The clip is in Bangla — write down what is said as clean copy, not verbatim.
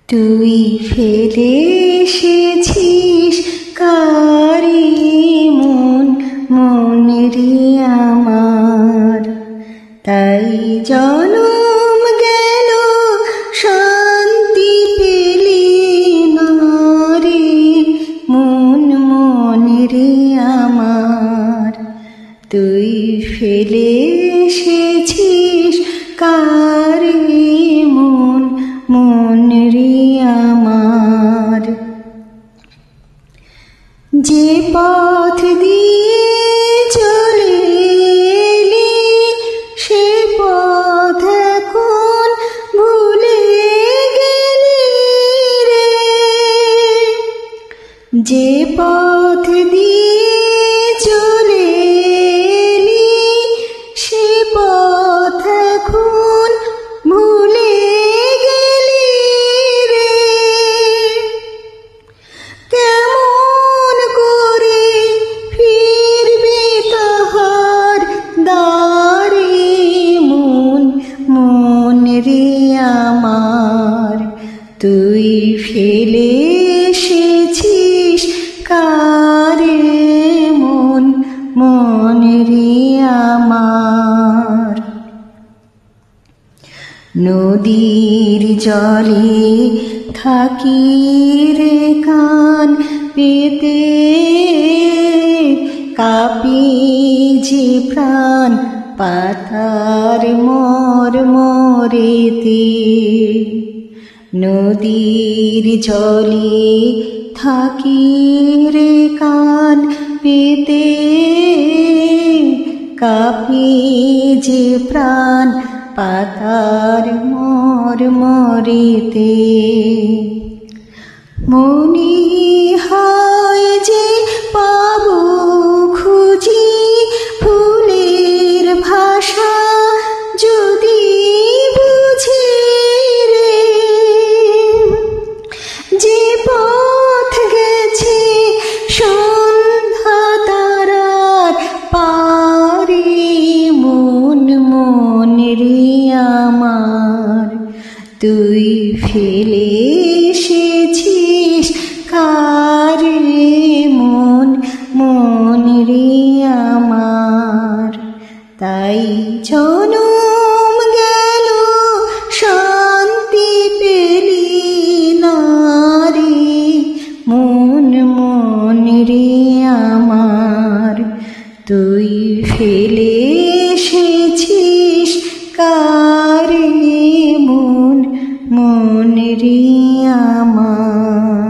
তুই ফেলে এসেছিস কারি মন, মনেরে আমার। তাই জনম গেল শান্তি পেলি না রে মন, মনেরে আমার। তুই ফেলে এসেছিস কারি মন, মনেরে আমার। যে পথ দিয়ে চলে এলি সে পথ এখন ভুলে গেলি রে। যে পথ দিয়ে চলে এলি সে পথ এখন ভুলে গেলি রে। কেমন করে ফিরবে তাহার দ্বারে মন, মনেরে আমার। তুই ফেলে এসেছিস কারে মন, মনেরে আমার। নদীর জলে থাকি রে কান পেতে, কাঁপি যে প্রাণ পাতার মরমরেতে। নদীর জলে থাকি রে কান পেতে, কাঁপি যে প্রাণ পাতার মরমরেতে। মনে হয় যে পাবো খুঁজি ফুলের ভাষা যদি বুঝি রে। যে পথ গেছে সন্ধ্যা তারার পারে মন, মনেরে আমার। তুই ফেলে এসেছিস কারে মন, মনেরে আমার। তাই জনম গেল শান্তি পেলি না রে মন, মনেরে আমার। তুই ফেলে এসেছিস কারে মন, মনেরে আমার।